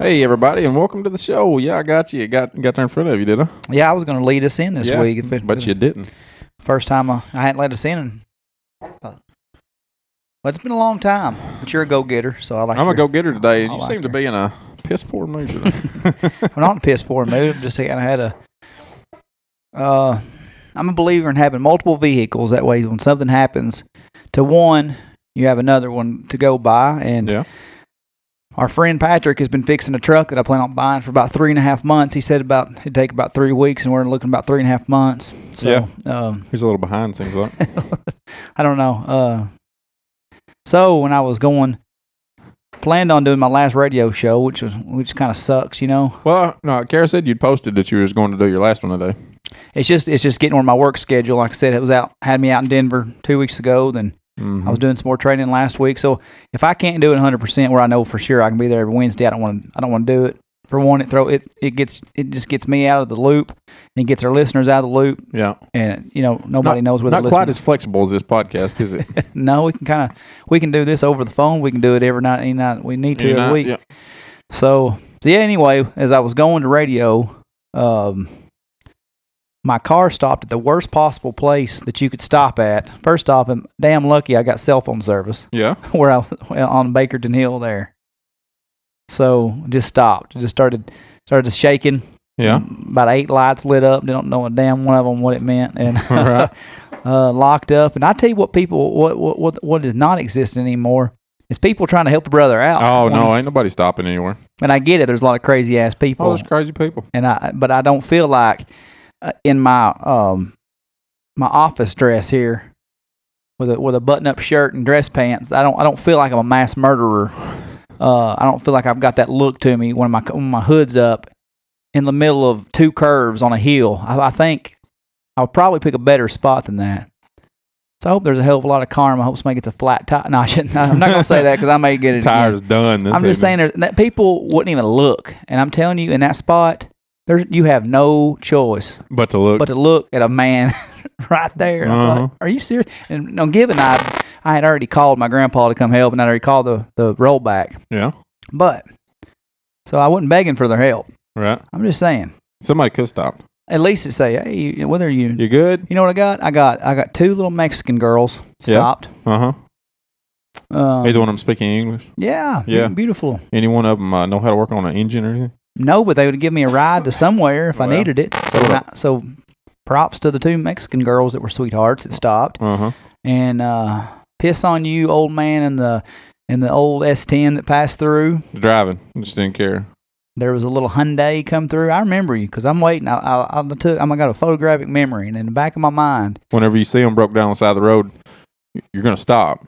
Hey, everybody, and welcome to the show. Yeah, I got you. Got there in front of you, did I? Yeah, I was going to lead us in this week. But you didn't. First time I hadn't led us in. Well, it's been a long time, but you're a go-getter, so I like I'm a go-getter today, and I you like seem to be in a piss-poor mood today. I'm not in a piss-poor mood. I'm just saying I had I'm a believer in having multiple vehicles. That way, when something happens to one, you have another one to go by. And yeah. Our friend Patrick has been fixing a truck that I plan on buying for about 3.5 months. He said it'd take about 3 weeks, and we're looking about 3.5 months. So, he's a little behind, seems like. I don't know. So when I was planned on doing my last radio show, which kind of sucks, you know. Well, no, Kara said you'd posted that you were going to do your last one today. It's just getting on my work schedule. Like I said, had me out in Denver 2 weeks ago. Then I was doing some more training last week. So if I can't do it 100%, where I know for sure I can be there every Wednesday, I don't want to do it. For one, it just gets me out of the loop and gets our listeners out of the loop. Yeah, and nobody knows where they're listening. Not quite as flexible as this podcast, is it? No, we can do this over the phone. We can do it every night, any night we need to every week. Yeah. So yeah. Anyway, as I was going to radio, my car stopped at the worst possible place that you could stop at. First off, I'm damn lucky I got cell phone service. Yeah. Where I was on Bakerton Hill there. So just stopped. Just started shaking. Yeah. About 8 lights lit up. Didn't know a damn one of them what it meant, and right. locked up. And I tell you what, what is not existing anymore is people trying to help a brother out. Oh no, ain't nobody stopping anywhere. And I get it. There's a lot of crazy ass people. Oh, there's crazy people. But I don't feel like in my my office dress here with a button up shirt and dress pants. I don't feel like I'm a mass murderer. I don't feel like I've got that look to me when my hood's up in the middle of 2 curves on a hill. I think I'll probably pick a better spot than that. So I hope there's a hell of a lot of karma. I hope somebody gets a flat tire. No, I shouldn't. I'm not going to say that because I may get it. Tire's done. I'm just saying that people wouldn't even look. And I'm telling you, in that spot, you have no choice but to look at a man right there. And I thought, are you serious? And given I had already called my grandpa to come help, and I'd already called the rollback. Yeah. But so I wasn't begging for their help. Right. I'm just saying. Somebody could stop. At least it say, hey, whether you good? You know what I got? I got 2 little Mexican girls stopped. Yeah. Either one of them speaking English? Yeah. Beautiful. Any one of them know how to work on an engine or anything? No, but they would give me a ride to somewhere if I needed it. So props to the 2 Mexican girls that were sweethearts that stopped. And piss on you, old man, in the old S10 that passed through. Driving, just didn't care. There was a little Hyundai come through. I remember you because I'm waiting. I got a photographic memory, and in the back of my mind, whenever you see them broke down on the side of the road, you're going to stop.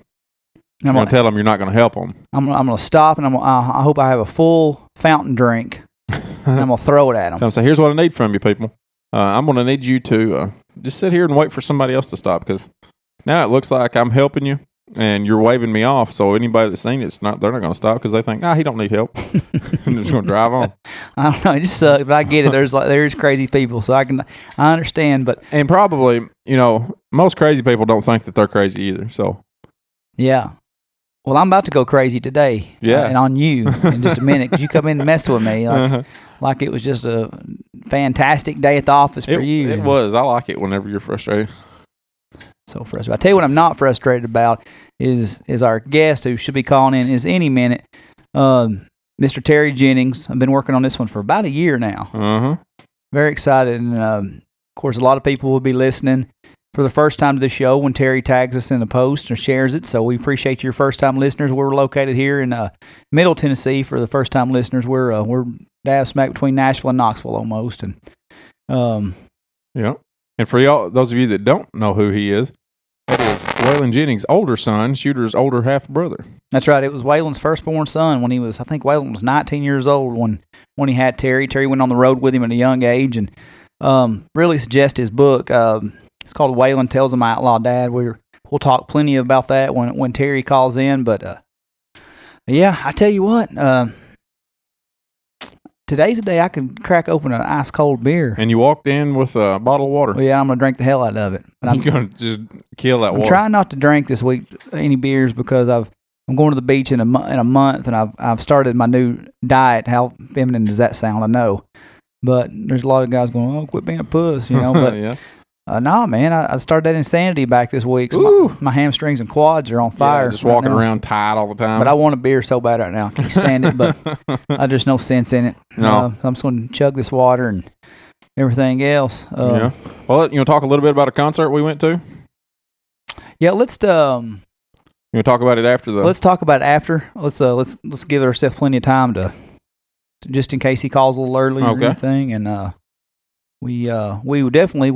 I'm going to tell them you're not going to help them. I'm going to stop, and I hope I have a full fountain drink, and I'm going to throw it at them. So I'm saying, here's what I need from you people. I'm going to need you to just sit here and wait for somebody else to stop, because now it looks like I'm helping you, and you're waving me off. So anybody that's seen it, they're not going to stop because they think, he don't need help. I'm just going to drive on. I don't know. It just sucks, but I get it. There's crazy people, so I understand. And probably, most crazy people don't think that they're crazy either. So yeah. Well, I'm about to go crazy today. Yeah. And on you in just a minute, because you come in and mess with me like it was just a fantastic day at the office for you. It was. I like it whenever you're frustrated. So frustrated. I tell you what I'm not frustrated about is our guest who should be calling in is any minute, Mr. Terry Jennings. I've been working on this one for about a year now. Very excited. And, of course, a lot of people will be listening for the first time to the show when Terry tags us in a post or shares it. So we appreciate your first-time listeners. We're located here in Middle Tennessee. For the first-time listeners, we're dab smack between Nashville and Knoxville almost. And yeah. And for y'all, those of you that don't know who he is, that is Waylon Jennings' older son, Shooter's older half-brother. That's right. It was Waylon's firstborn son when I think Waylon was 19 years old when he had Terry. Terry went on the road with him at a young age and really suggest his book. It's called Waylon Tells Him Outlaw Dad. We'll talk plenty about that when Terry calls in. But, yeah, I tell you what, today's the day I can crack open an ice-cold beer. And you walked in with a bottle of water. Well, yeah, I'm going to drink the hell out of it. You're going to just kill that water. I'm trying not to drink this week any beers because I'm going to the beach in a month, and I've started my new diet. How feminine does that sound? I know, but there's a lot of guys going, "Oh, quit being a puss," But yeah. No, man, I started that insanity back this week. So my hamstrings and quads are on fire. Just walking around tight all the time. But I want a beer so bad right now. I can't stand it, but there's no sense in it. No. I'm just going to chug this water and everything else. Yeah. Well, you want to talk a little bit about a concert we went to? Yeah, let's. You want to talk about it after the? Let's talk about it after. Let's give ourselves plenty of time to just in case he calls a little early or anything, and we definitely.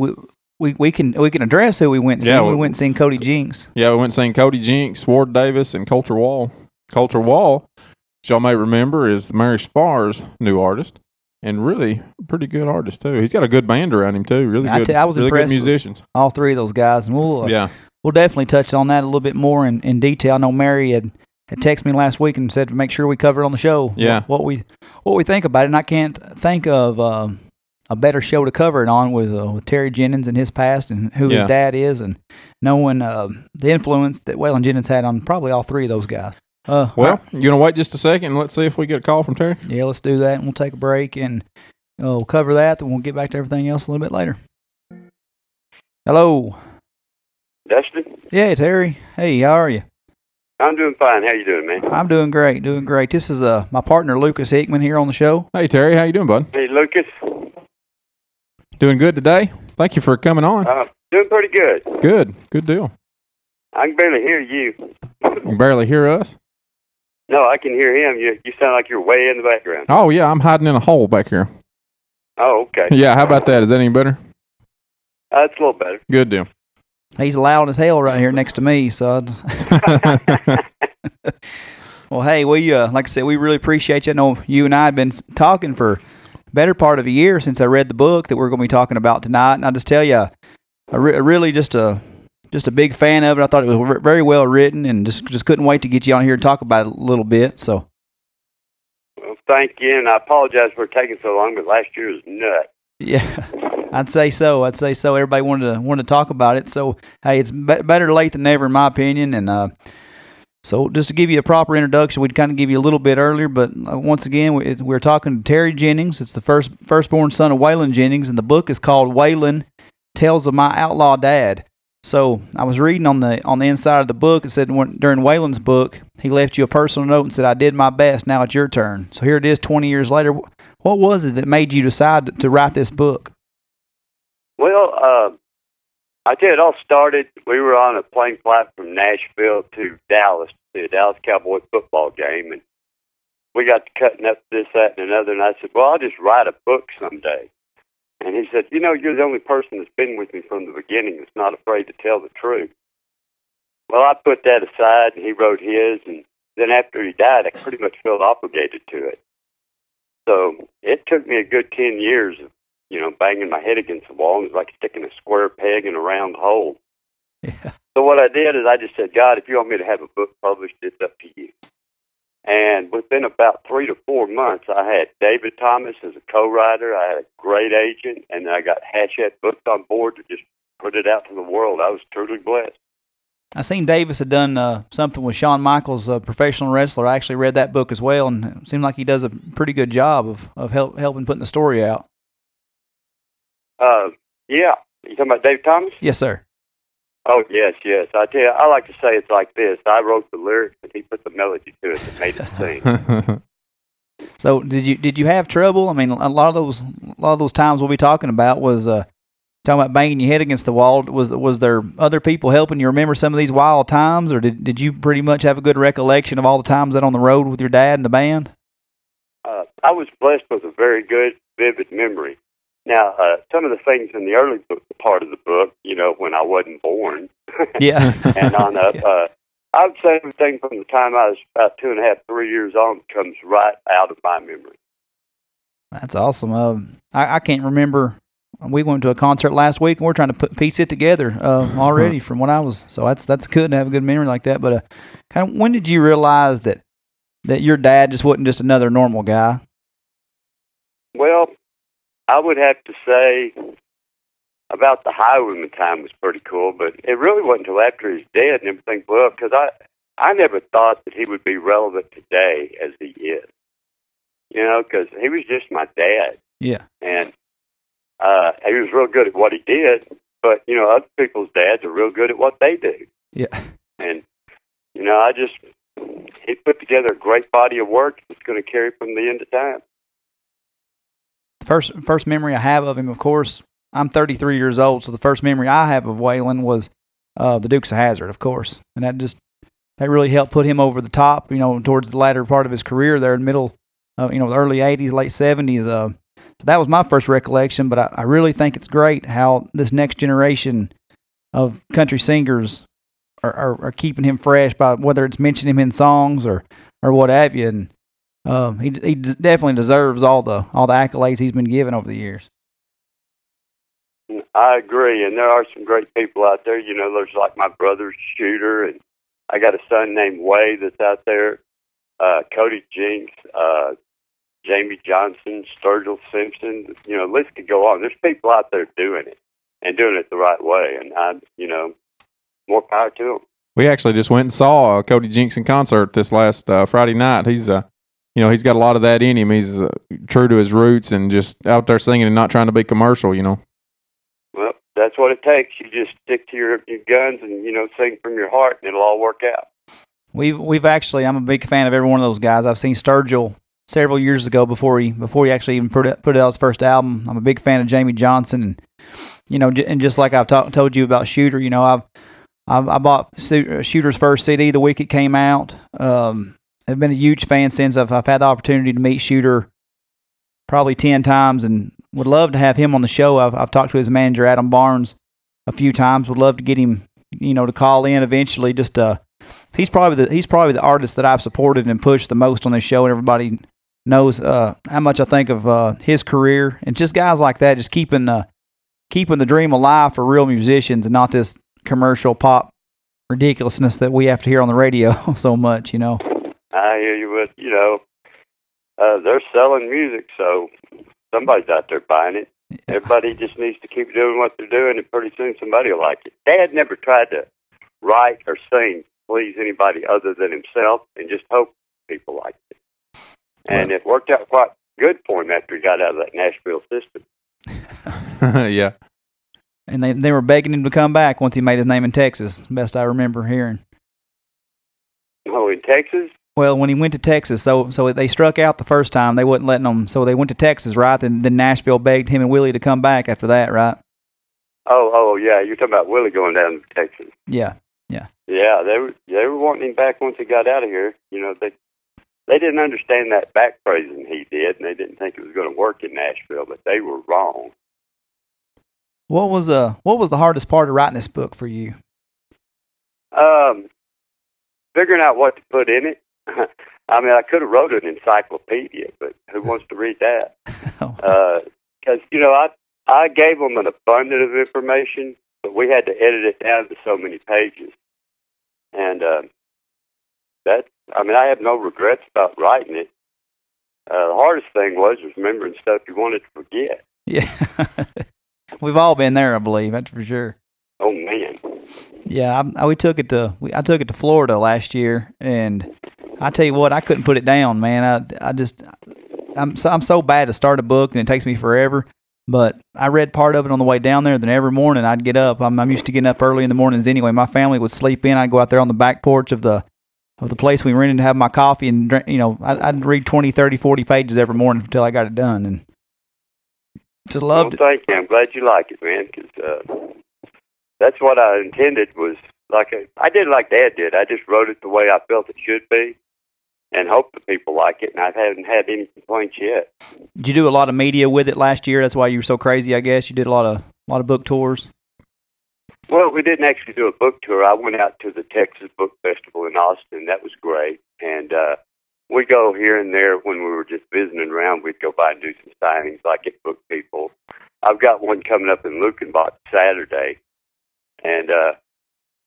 We can address who we went and see. We went and seen Cody Jinks. Yeah, we went and seen Cody Jinks, Ward Davis, and Colter Wall. Colter Wall, which y'all may remember, is Mary Sparr's new artist, and really pretty good artist too. He's got a good band around him too. Really good. I was really impressed good musicians. With all three of those guys, and we'll definitely touch on that a little bit more in detail. I know Mary had texted me last week and said to make sure we cover it on the show. Yeah, what we think about it, and I can't think of a better show to cover it on with Terry Jennings and his past and who his dad is, and knowing the influence that Waylon Jennings had on probably all three of those guys. You gonna wait just a second and let's see if we get a call from Terry? Yeah, let's do that, and we'll take a break and we'll cover that, and we'll get back to everything else a little bit later. Hello, Dustin? Yeah, Terry. Hey, how are you? I'm doing fine. How you doing, man? I'm doing great. This is my partner Lucas Hickman here on the show. Hey, Terry, how you doing, bud? Hey, Lucas. Doing good today. Thank you for coming on. Doing pretty good. Good deal. I can barely hear you. You can barely hear us? No, I can hear him. You sound like you're way in the background. Oh, yeah, I'm hiding in a hole back here. Oh, okay. Yeah, how about that? Is that any better? It's a little better. Good deal. He's loud as hell right here next to me, so. Well, hey, like I said, we really appreciate you. I know you and I have been talking for better part of a year since I read the book that we're going to be talking about tonight, and I'll just tell you, really just a big fan of it. I thought it was very well written, and just couldn't wait to get you on here and talk about it a little bit. So, well, thank you, and I apologize for taking so long, but last year was nuts. Yeah, I'd say so. Everybody wanted to talk about it. So, hey, it's better late than never, in my opinion, and. So just to give you a proper introduction, we'd kind of give you a little bit earlier, but once again, we're talking to Terry Jennings. It's the firstborn son of Waylon Jennings, and the book is called Waylon Tales of My Outlaw Dad. So I was reading on the inside of the book, it said during Waylon's book, he left you a personal note and said, "I did my best, now it's your turn." So here it is 20 years later. What was it that made you decide to write this book? Well, I tell you, it all started, we were on a plane flight from Nashville to Dallas to see a Dallas Cowboys football game, and we got to cutting up this, that, and another, and I said, well, I'll just write a book someday. And he said, you're the only person that's been with me from the beginning that's not afraid to tell the truth. Well, I put that aside, and he wrote his, and then after he died, I pretty much felt obligated to it. So it took me a good 10 years of banging my head against the wall. It was like sticking a square peg in a round hole. Yeah. So what I did is I just said, God, if you want me to have a book published, it's up to you. And within about 3 to 4 months, I had David Thomas as a co-writer. I had a great agent, and I got Hachette Books on board to just put it out to the world. I was truly blessed. I seen Davis had done something with Shawn Michaels, a professional wrestler. I actually read that book as well, and it seemed like he does a pretty good job of helping putting the story out. Yeah. You talking about Dave Thomas? Yes, sir. Oh, yes. I tell you, I like to say it's like this. I wrote the lyrics, and he put the melody to it and made it sing. So, did you have trouble? I mean, a lot of those times we'll be talking about was talking about banging your head against the wall. Was there other people helping you remember some of these wild times, or did you pretty much have a good recollection of all the times out on the road with your dad and the band? I was blessed with a very good, vivid memory. Now, some of the things in the early part of the book, when I wasn't born, yeah, and on up, I would say everything from the time I was about 2.5, 3 years on comes right out of my memory. That's awesome. I can't remember. We went to a concert last week, and we're trying to piece it together already from when I was. So that's good to have a good memory like that. But kind of, when did you realize that your dad just wasn't just another normal guy? Well, I would have to say about the Highwayman time was pretty cool, but it really wasn't until after he's dead and everything blew up, because I never thought that he would be relevant today as he is. You know, because he was just my dad. Yeah. And he was real good at what he did, but, you know, other people's dads are real good at what they do. Yeah. And, you know, he put together a great body of work that's going to carry from the end of time. First memory I have of him, of course, I'm 33 years old, so the first memory I have of Waylon was the Dukes of Hazzard, of course. And that really helped put him over the top, you know, towards the latter part of his career there in the middle, you know, the early 80s, late 70s. So that was my first recollection, but I really think it's great how this next generation of country singers are keeping him fresh by whether it's mentioning him in songs or what have you. And he definitely deserves all the accolades he's been given over the years. I agree, and there are some great people out there. You know, there's like my brother Shooter, and I got a son named Way that's out there. Cody Jinks, Jamie Johnson, Sturgill Simpson. You know, the list could go on. There's people out there doing it and doing it the right way, and you know, more power to them. We actually just went and saw Cody Jinks in concert this last Friday night. He's you know, he's got a lot of that in him. He's true to his roots and just out there singing and not trying to be commercial, you know. Well, that's what it takes. You just stick to your guns and, you know, sing from your heart, and it'll all work out. We've actually, I'm a big fan of every one of those guys. I've seen Sturgill several years ago before he actually even put out his first album. I'm a big fan of Jamie Johnson, and you know, and just like I've told you about Shooter, you know, I bought Shooter's first CD the week it came out. I've been a huge fan since. I've had the opportunity to meet Shooter probably 10 times, and would love to have him on the show. I've talked to his manager Adam Barnes a few times. Would love to get him, you know, to call in eventually. Just he's probably the artist that I've supported and pushed the most on this show, and everybody knows how much I think of his career, and just guys like that, just keeping the dream alive for real musicians and not this commercial pop ridiculousness that we have to hear on the radio so much, you know. I hear you, but, you know, they're selling music, so somebody's out there buying it. Yeah. Everybody just needs to keep doing what they're doing, and pretty soon somebody will like it. Dad never tried to write or sing to please anybody other than himself, and just hope people liked it. And it worked out quite good for him after he got out of that Nashville system. Yeah. And they were begging him to come back once he made his name in Texas, best I remember hearing. Oh, in Texas? Well, when he went to Texas, so they struck out the first time. They wasn't letting them, so they went to Texas, right? And then Nashville begged him and Willie to come back after that, right? Oh, yeah. You're talking about Willie going down to Texas. Yeah. Yeah, they were wanting him back once he got out of here. You know, they didn't understand that back phrasing he did, and they didn't think it was going to work in Nashville, but they were wrong. What was the hardest part of writing this book for you? Figuring out what to put in it. I mean, I could have wrote an encyclopedia, but who wants to read that? Because, you know, I gave them an abundance of information, but we had to edit it down to so many pages. And I have no regrets about writing it. The hardest thing was remembering stuff you wanted to forget. Yeah. We've all been there, I believe. That's for sure. Oh, man. Yeah, I took it to Florida last year, and I tell you what, I couldn't put it down, man. I'm so bad to start a book, and it takes me forever. But I read part of it on the way down there. Then every morning I'd get up. I'm used to getting up early in the mornings anyway. My family would sleep in. I'd go out there on the back porch of the place we rented to have my coffee and drink. You know, I'd read 20, 30, 40 pages every morning until I got it done, and just loved it. Thank you. I'm glad you like it, man, because that's what I intended. Was I did like Dad did. I just wrote it the way I felt it should be, and hope that people like it. And I haven't had any complaints yet. Did you do a lot of media with it last year? That's why you were so crazy, I guess. You did a lot of book tours. Well, we didn't actually do a book tour. I went out to the Texas Book Festival in Austin. That was great. And we'd go here and there when we were just visiting around. We'd go by and do some signings like at Book People. I've got one coming up in Lukenbach Saturday. And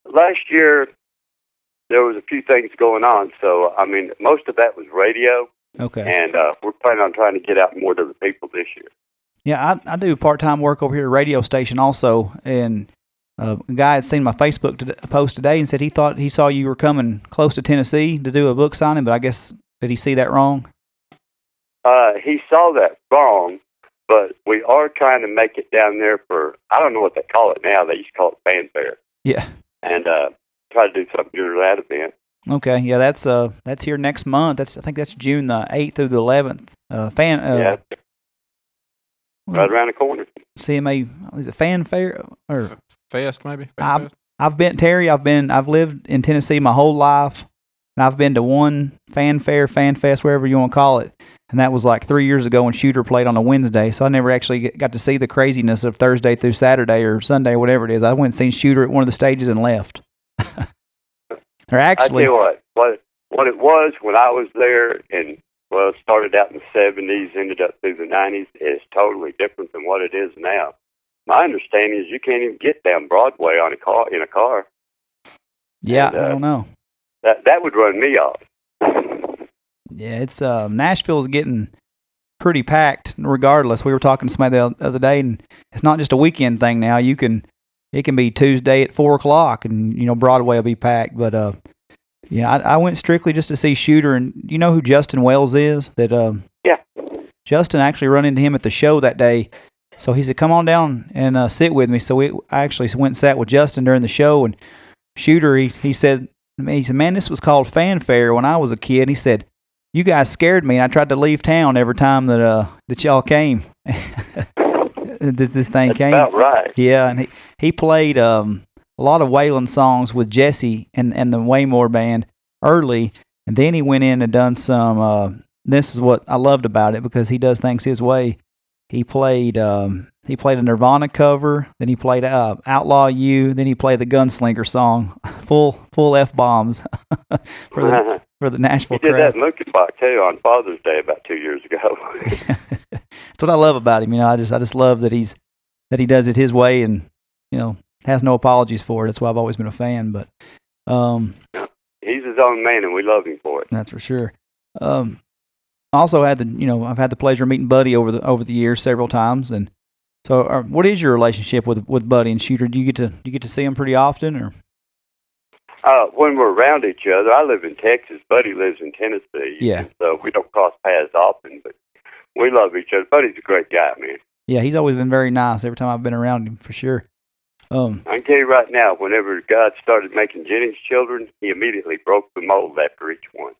last year, there was a few things going on. So, I mean, most of that was radio. Okay. And we're planning on trying to get out more to the people this year. Yeah, I do part-time work over here at a radio station also, and a guy had seen my Facebook post today and said he thought he saw you were coming close to Tennessee to do a book signing, but I guess, did he see that wrong? He saw that wrong, but we are trying to make it down there for, I don't know what they call it now. They used to call it fanfare. Yeah. And try to do something during that event. Okay, yeah, that's here next month. I think that's June the 8th through the 11th. Yeah, right around the corner. CMA, is it fanfare or Fest maybe? Fan Fest? I've lived in Tennessee my whole life, and I've been to one fanfare, fan fest, wherever you want to call it, and that was like 3 years ago when Shooter played on a Wednesday. So I never actually got to see the craziness of Thursday through Saturday or Sunday or whatever it is. I went and seen Shooter at one of the stages and left. Or actually, I tell you what it was when I was there, and it started out in the 70s, ended up through the 90s. It's totally different than what it is now. My understanding is you can't even get down Broadway in a car. Yeah, and, I don't know. That would run me off. Yeah, it's Nashville's getting pretty packed. Regardless, we were talking to somebody the other day, and it's not just a weekend thing now. It can be Tuesday at 4:00, and Broadway will be packed. But yeah, I went strictly just to see Shooter, and you know who Justin Wells is? Yeah. Justin actually run into him at the show that day, so he said, "Come on down and sit with me." So I actually went and sat with Justin during the show, and Shooter he said, "Man, this was called fanfare when I was a kid." He said, "You guys scared me, and I tried to leave town every time that y'all came." This thing came. That's about right. Yeah, and he played a lot of Waylon songs with Jesse and the Waymore band early, and then he went in and done some. This is what I loved about it because he does things his way. He played a Nirvana cover, then he played Outlaw You, then he played the Gunslinger song, full F-bombs for the Nashville crowd. He did that in Lincoln Park too on Father's Day about 2 years ago. That's what I love about him. I just love that he does it his way and has no apologies for it. That's why I've always been a fan. But he's his own man, and we love him for it. That's for sure. Also had I've had the pleasure of meeting Buddy over the years several times, and so what is your relationship with Buddy and Shooter? Do you get to see him pretty often, or? When we're around each other, I live in Texas. Buddy lives in Tennessee. Yeah. So we don't cross paths often, but we love each other. Buddy's a great guy, man. Yeah, he's always been very nice every time I've been around him, for sure. I can tell you right now, whenever God started making Jennings children, he immediately broke the mold after each one.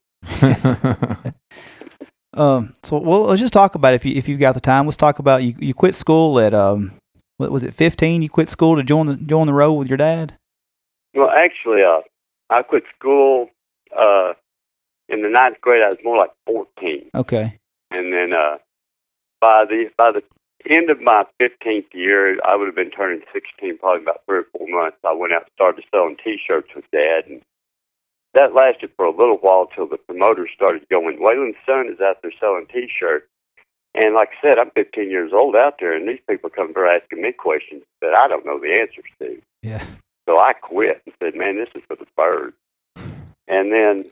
So let's just talk about if you've got the time. Let's talk about you quit school at what was it, 15? You quit school to join the road with your dad? Well, actually, I quit school in the 9th grade. I was more like 14. Okay. And then by the end of my 15th year, I would have been turning 16, probably about 3 or 4 months. I went out and started selling T-shirts with Dad, and that lasted for a little while till the promoters started going, Waylon's son is out there selling T-shirts. And like I said, I'm 15 years old out there, and these people come through asking me questions that I don't know the answers to. Yeah. So I quit and said, man, this is for the birds. And then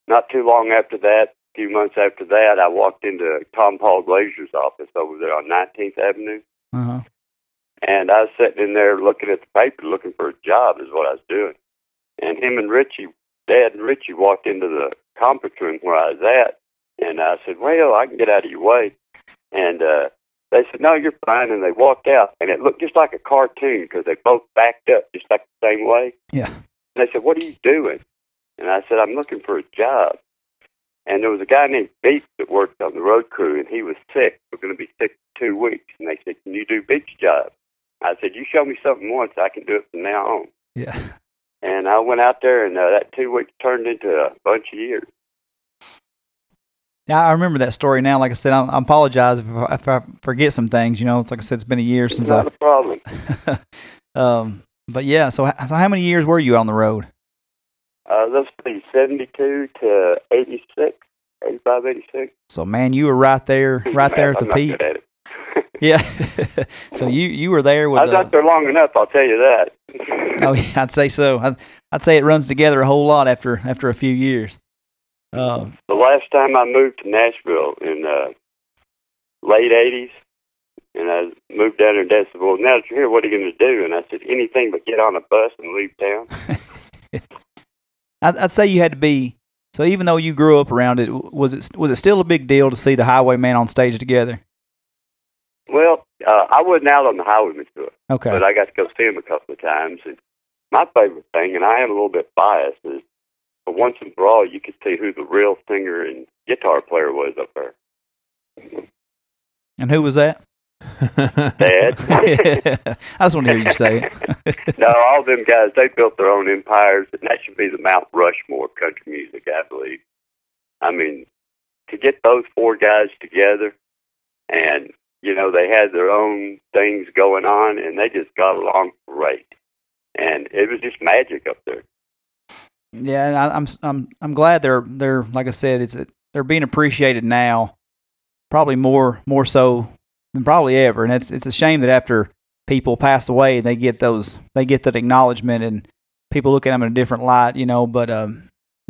not too long after that, a few months after that, I walked into Tom Paul Glazier's office over there on 19th Avenue. Uh-huh. And I was sitting in there looking at the paper, looking for a job is what I was doing. And him and Richie, Dad and Richie, walked into the conference room where I was at. And I said, well, I can get out of your way. And they said, no, you're fine. And they walked out. And it looked just like a cartoon because they both backed up just like the same way. Yeah. And they said, what are you doing? And I said, I'm looking for a job. And there was a guy named Beach that worked on the road crew, and he was sick. We're going to be sick for 2 weeks. And they said, can you do Beach job? I said, you show me something once, I can do it from now on. Yeah. And I went out there, and that 2 weeks turned into a bunch of years. Yeah, I remember that story now. Like I said, I apologize if I forget some things. It's like I said, it's been a year since Not a problem. But yeah, so how many years were you on the road? Let's see, 72 to 86, 85, 86. So, man, you were right there at the peak. Good at it. Yeah. So you were there with. I was out there long enough, I'll tell you that. Oh, yeah, I'd say so. I'd say it runs together a whole lot after a few years. The last time I moved to Nashville in late 80s, And I moved down there, and Dad said, well, now that you're here, what are you going to do? And I said, anything but get on a bus and leave town. I'd say you had to be, so even though you grew up around it, was it still a big deal to see the Highwayman on stage together? Well, I wasn't out on the Highwayman tour. Okay. But I got to go see him a couple of times. And my favorite thing, and I am a little bit biased, is for once and for all, you could see who the real singer and guitar player was up there. And who was that? Dad. I just want to hear you say it. No, all them guys, they built their own empires, and that should be the Mount Rushmore of country music, I believe. I mean, to get those four guys together, and, you know, they had their own things going on, and they just got along great. And it was just magic up there. Yeah, and I'm glad they're like I said, they're being appreciated now, probably more so than probably ever. And it's a shame that after people pass away, they get that acknowledgement and people look at them in a different light, you know. But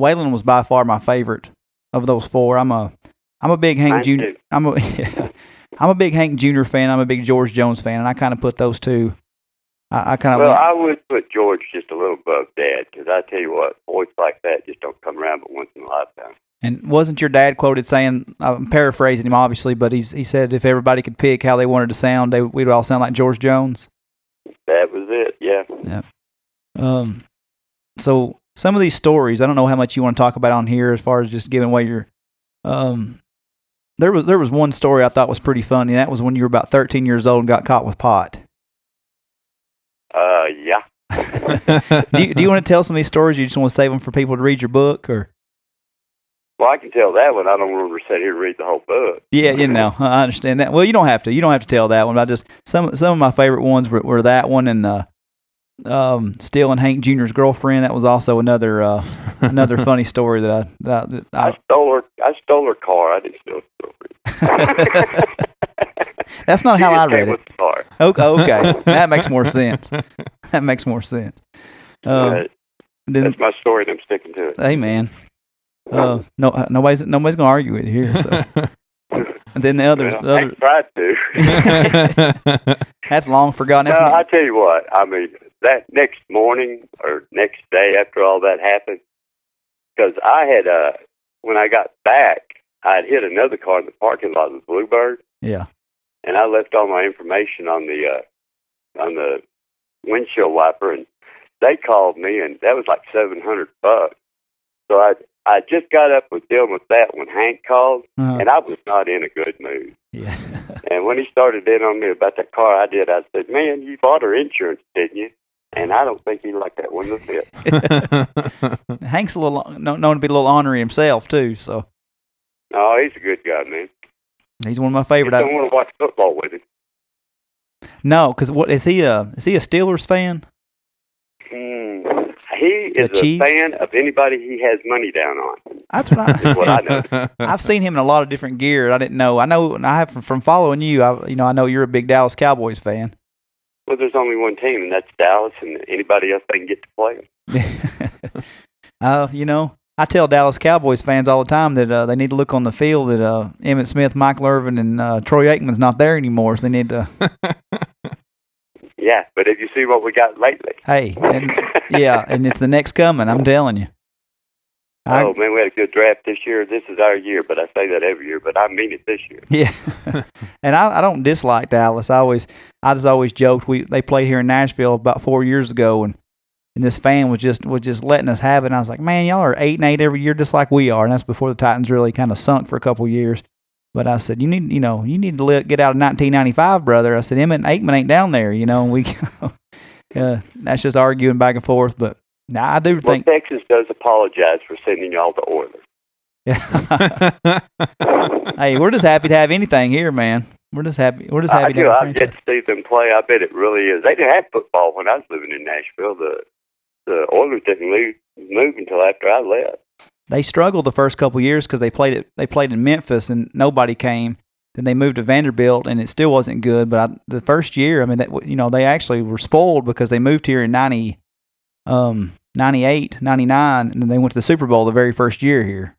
Waylon was by far my favorite of those four. I'm a big Hank Jr. I'm a big Hank Jr. fan. I'm a big George Jones fan, and I kind of put those two. I would put George just a little above Dad, because I tell you what, boys like that just don't come around but once in a lifetime. And wasn't your dad quoted saying, I'm paraphrasing him obviously, but he said if everybody could pick how they wanted to sound, we'd all sound like George Jones? That was it, yeah. Yeah. So some of these stories, I don't know how much you want to talk about on here as far as just giving away your... There was one story I thought was pretty funny, and that was when you were about 13 years old and got caught with pot. Yeah. do you want to tell some of these stories? You just want to save them for people to read your book, or? Well, I can tell that one. I don't want to sit here and read the whole book. Yeah, you know, I understand that. Well, you don't have to. You don't have to tell that one. But I just some of my favorite ones were that one and stealing Hank Jr.'s girlfriend. That was also another funny story that I stole her car. I didn't steal her girlfriend. That's not how I read it. Okay. That makes more sense. That's my story, and I'm sticking to it. Hey, man. Nobody's gonna argue with you here. So. And then the other, I tried to. That's long forgotten. No, I tell you what. I mean, that next morning or next day after all that happened, because I had when I got back, I had hit another car in the parking lot of the Bluebird. Yeah. And I left all my information on the windshield wiper, and they called me, and that was like $700. So I just got up with dealing with that when Hank called, and I was not in a good mood. Yeah. And when he started in on me about that car I said, man, you bought her insurance, didn't you? And I don't think he liked that one a bit. Hank's a little known to be a little ornery himself too. So. No, he's a good guy, man. He's one of my favorite. I don't want to watch football with him. No, because what is he a Steelers fan? He is a fan of anybody he has money down on. That's what I know. I've seen him in a lot of different gear. I didn't know. I have from following you. I know you're a big Dallas Cowboys fan. Well, there's only one team, and that's Dallas, and anybody else they can get to play them. I tell Dallas Cowboys fans all the time that they need to look on the field that Emmitt Smith, Michael Irvin, and Troy Aikman's not there anymore, so they need to... Yeah, but if you see what we got lately... Hey, and it's the next coming, I'm telling you. Man, we had a good draft this year. This is our year, but I say that every year, but I mean it this year. Yeah, and I don't dislike Dallas. I just always joked, they played here in Nashville about 4 years ago, and this fan was just letting us have it. And I was like, man, y'all are 8-8 every year, just like we are. And that's before the Titans really kind of sunk for a couple of years. But I said, you need to get out of 1995, brother. I said, Emmitt and Aikman ain't down there, And we, that's just arguing back and forth. But I do think Texas does apologize for sending y'all to Oilers. Hey, we're just happy to have anything here, man. We're just happy. To have I've yet to see them play. I bet it really is. They didn't have football when I was living in Nashville. The Oilers didn't move until after I left. They struggled the first couple of years because they played in Memphis and nobody came. Then they moved to Vanderbilt and it still wasn't good. But the first year, I mean, they actually were spoiled because they moved here in 98, 99, and then they went to the Super Bowl the very first year here.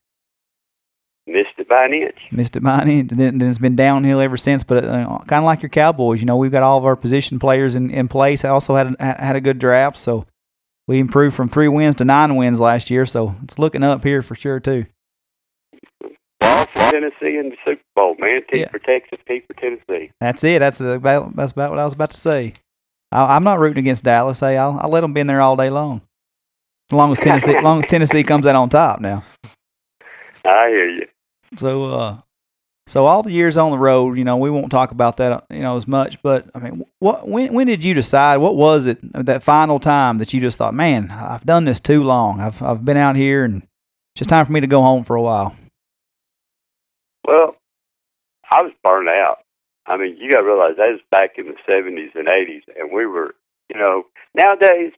Missed it by an inch. Missed it by an inch. Then it's been downhill ever since. But kind of like your Cowboys, we've got all of our position players in place. I also had a good draft, so we improved from 3 wins to 9 wins last year. So it's looking up here for sure too. Ball for Tennessee in the Super Bowl, man. T for Texas, T for Tennessee. That's it. That's about what I was about to say. I'm not rooting against Dallas. Hey, I'll let them be in there all day long. As long as Tennessee comes out on top now. I hear you. So all the years on the road, we won't talk about that, as much. But I mean, when did you decide? What was it that final time that you just thought, man, I've done this too long. I've been out here, and it's just time for me to go home for a while. Well, I was burned out. I mean, you got to realize that was back in the 70s and 80s, and we were, nowadays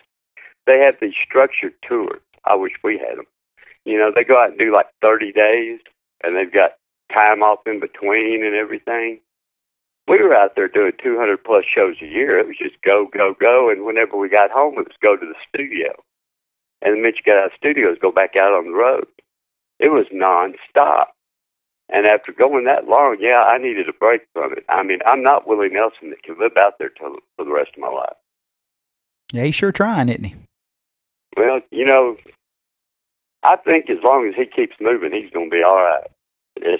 they have these structured tours. I wish we had them. They go out and do like 30 days, and they've got time off in between and everything. We were out there doing 200-plus shows a year. It was just go, go, go, and whenever we got home, it was go to the studio. And the minute you got out of the studio, it was go back out on the road. It was nonstop. And after going that long, I needed a break from it. I mean, I'm not Willie Nelson that can live out there for the rest of my life. Yeah, he's sure trying, isn't he? Well, I think as long as he keeps moving, he's going to be all right.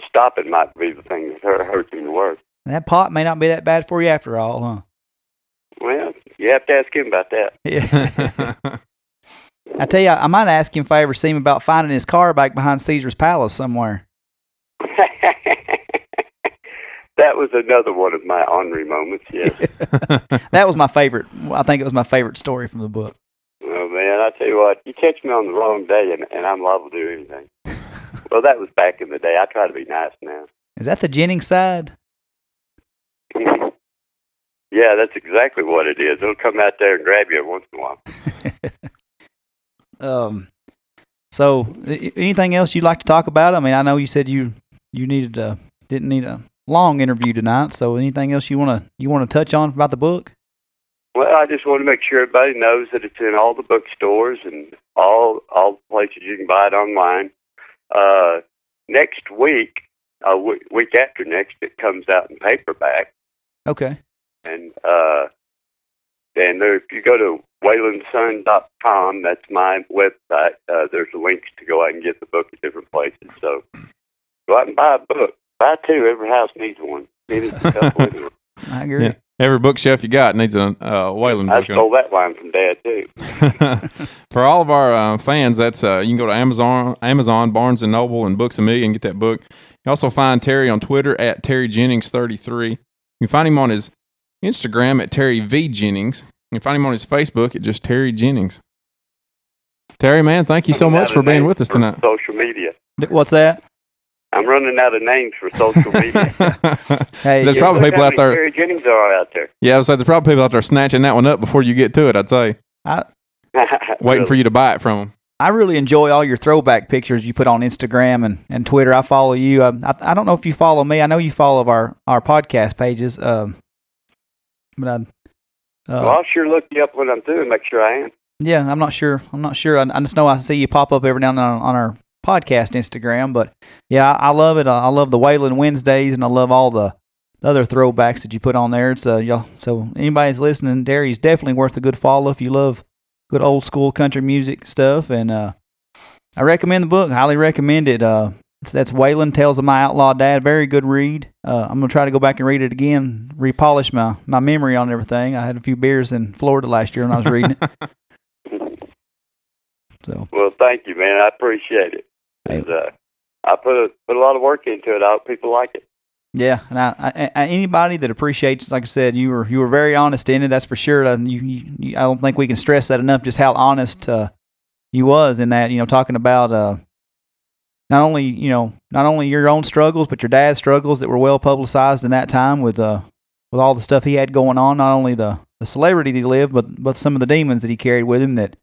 Stopping might be the thing that hurts him the worst. That pot may not be that bad for you after all, huh? Well, you have to ask him about that. Yeah. I tell you, I might ask him if I ever see him about finding his car back behind Caesar's Palace somewhere. That was another one of my ornery moments, yes. That was my favorite. I think it was my favorite story from the book. Well, man, I tell you what, you catch me on the wrong day, and I'm liable to do anything. Well, that was back in the day. I try to be nice now. Is that the Jennings side? Yeah, that's exactly what it is. It'll come out there and grab you every once in a while. So, anything else you'd like to talk about? I mean, I know you said you didn't need a long interview tonight. So, anything else you want to touch on about the book? Well, I just want to make sure everybody knows that it's in all the bookstores and all the places you can buy it online. Next week, week after next, it comes out in paperback. Okay. And if you go to waylonson.com, that's my website. There's links to go out and get the book at different places. So go out and buy a book. Buy 2. Every house needs one. I agree. Yeah. Every bookshelf you got needs a Waylon book. I stole that line from Dad, too. For all of our fans, that's you can go to Amazon, Barnes & Noble, and Books A Million and get that book. You also find Terry on Twitter at Terry Jennings33. You can find him on his Instagram at Terry V. Jennings. You can find him on his Facebook at just Terry Jennings. Terry, man, thank you so much for being with us tonight. Social media. What's that? I'm running out of names for social media. Hey, there's probably people out there. Terry Jennings are out there. Yeah, I was saying there's probably people out there snatching that one up before you get to it. I'd say, waiting for you to buy it from them. I really enjoy all your throwback pictures you put on Instagram and Twitter. I follow you. I don't know if you follow me. I know you follow our podcast pages. Well, I'll sure look you up when I'm through and make sure I am. Yeah, I'm not sure. I just know I see you pop up every now and then on our podcast Instagram, but yeah, I love it. I love the Waylon Wednesdays, and I love all the other throwbacks that you put on there. It's so anybody's listening, Terry's definitely worth a good follow if you love good old school country music stuff. And I recommend the book. Highly recommend it. That's Waylon Tales of My Outlaw Dad. Very good read. I'm gonna try to go back and read it again, repolish my memory on everything. I had a few beers in Florida last year when I was reading it. So well, thank you, man. I appreciate it. And, I put a lot of work into it. I hope people like it. Yeah, and I anybody that appreciates, like I said, you were very honest in it. That's for sure. I don't think we can stress that enough. Just how honest you was in that. Talking about not only your own struggles, but your dad's struggles that were well publicized in that time with all the stuff he had going on. Not only the celebrity that he lived, but some of the demons that he carried with him and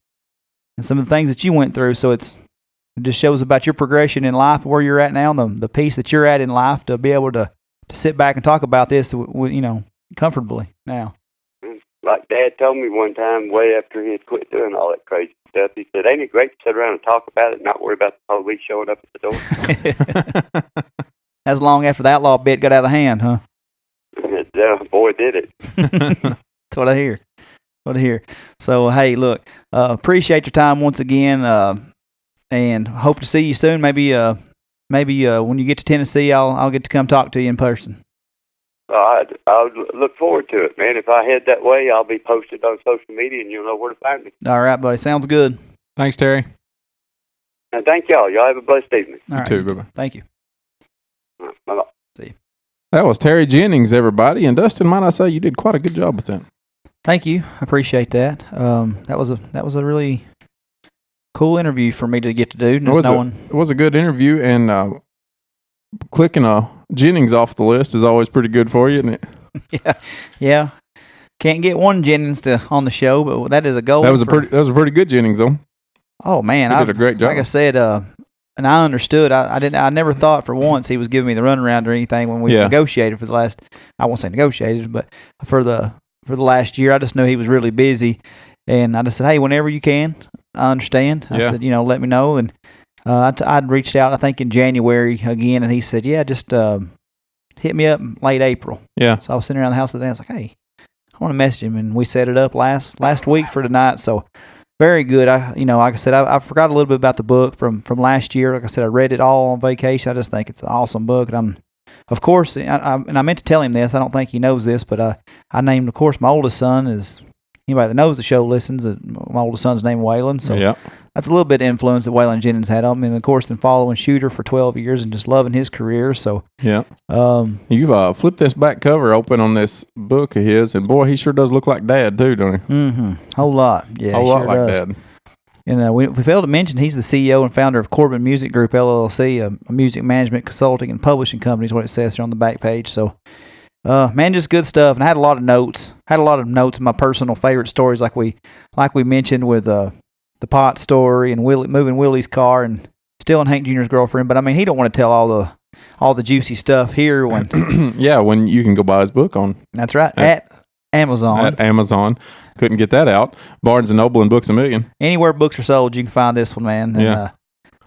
some of the things that you went through. So it just shows about your progression in life, where you're at now, the peace that you're at in life, to be able to sit back and talk about this, comfortably now. Like Dad told me one time, way after he had quit doing all that crazy stuff, he said, "Ain't it great to sit around and talk about it and not worry about the police showing up at the door?" That's long after the Outlaw bit got out of hand, huh? Yeah, boy, did it. That's what I hear. So, hey, look, appreciate your time once again, and hope to see you soon. Maybe when you get to Tennessee, I'll get to come talk to you in person. I'll look forward to it, man. If I head that way, I'll be posted on social media, and you'll know where to find me. All right, buddy. Sounds good. Thanks, Terry. And thank y'all. Y'all have a blessed evening. All right, you too. Bye-bye. Thank you. Bye-bye. See you. That was Terry Jennings, everybody. And Dustin, might I say, you did quite a good job with that. Thank you. I appreciate that. That was a really cool interview for me to get to do. It was a good interview, and clicking Jennings off the list is always pretty good for you, isn't it? Yeah. Can't get one Jennings on the show, but that is a goal. That was a pretty good Jennings, though. Oh man, he did a great job. Like I said, and I understood. I never thought for once he was giving me the runaround or anything when we negotiated for the last. I won't say negotiated, but for the last year, I just knew he was really busy, and I just said, hey, whenever you can, I understand. I said, let me know, and I'd reached out, I think in January again, and he said, yeah, just hit me up in late April. Yeah. So I was sitting around the house today. I was like, hey, I want to message him, and we set it up last week for tonight. So very good. Like I said, I forgot a little bit about the book from last year. Like I said, I read it all on vacation. I just think it's an awesome book, and of course, I meant to tell him this. I don't think he knows this, but I named, of course, my oldest son is. Anybody that knows the show listens. My oldest son's named Waylon, so that's a little bit of influence that Waylon Jennings had on me. And of course, been following Shooter for 12 years and just loving his career. So you've flipped this back cover open on this book of his, and boy, he sure does look like Dad too, don't he? Mm-hmm. Whole lot, yeah, whole lot like Dad. And we failed to mention he's the CEO and founder of Corbin Music Group LLC, a music management, consulting, and publishing company is what it says here on the back page. So. Man, just good stuff. And I had a lot of notes. Of my personal favorite stories, like we mentioned with the pot story and moving Willie's car and stealing Hank Jr.'s girlfriend. But I mean, he don't want to tell all the juicy stuff here when when you can go buy his book on. That's right, at Amazon. At Amazon. Couldn't get that out. Barnes & Noble and Books A Million. Anywhere books are sold, you can find this one, man. And,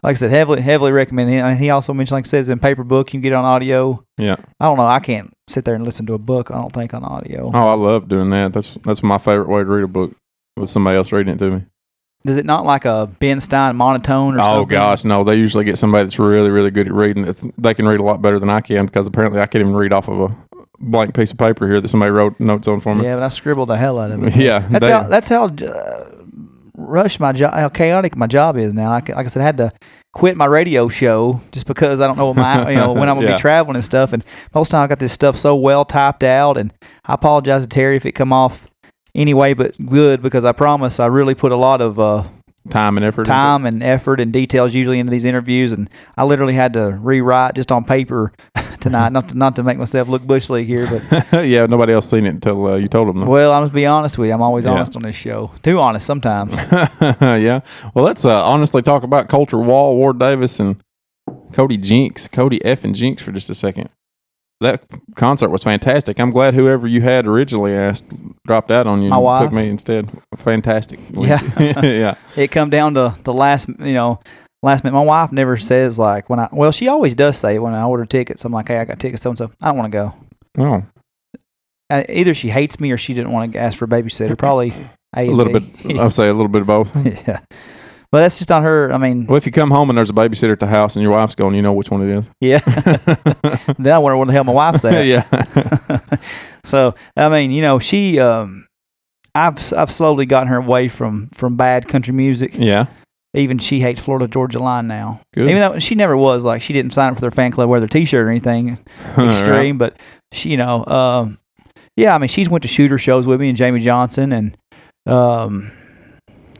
like I said, heavily recommend. He also mentioned, like I said, it's in paper book. You can get it on audio. Yeah. I don't know. I can't sit there and listen to a book, I don't think, on audio. Oh, I love doing that. That's my favorite way to read a book, with somebody else reading it to me. Is it not like a Ben Stein monotone or something? Oh, gosh, no. They usually get somebody that's really, really good at reading. They can read a lot better than I can, because apparently I can't even read off of a blank piece of paper here that somebody wrote notes on for me. Yeah, but I scribbled the hell out of it. Yeah. That's how rushed my job, how chaotic my job is now. Like I said, I had to quit my radio show just because I don't know what when I'm going to be traveling and stuff. And most of the time I got this stuff so well typed out, and I apologize to Terry if it come off anyway, but good, because I promise I really put a lot of time and effort and details usually into these interviews, and I literally had to rewrite just on paper tonight, not to make myself look bush league here, but yeah, nobody else seen it until you told them. Though. Well, I'm just be honest with you. I'm always honest on this show. Too honest sometimes. Yeah. Well, let's honestly talk about Colter Wall, Ward Davis, and Cody Jinks, Cody effing Jinks, for just a second. That concert was fantastic. I'm glad whoever you had originally asked dropped out on you My and wife. took me instead. Fantastic. Yeah. Yeah. It come down to the last minute. My wife never says like she always does say it when I order tickets. I'm like, hey, I got tickets, so I don't want to go. Oh. Either she hates me or she didn't want to ask for a babysitter. Probably a little bit. I'll say a little bit of both. Yeah. But that's just on her. I mean, well, if you come home and there's a babysitter at the house and your wife's gone, you know which one it is. Yeah. Then I wonder where the hell my wife's at. Yeah. So I mean, she. I've slowly gotten her away from bad country music. Yeah. Even she hates Florida Georgia Line now. Good. Even though she never was like, she didn't sign up for their fan club, wear their T-shirt or anything extreme. Right. But she, I mean, she's went to Shooter shows with me and Jamie Johnson and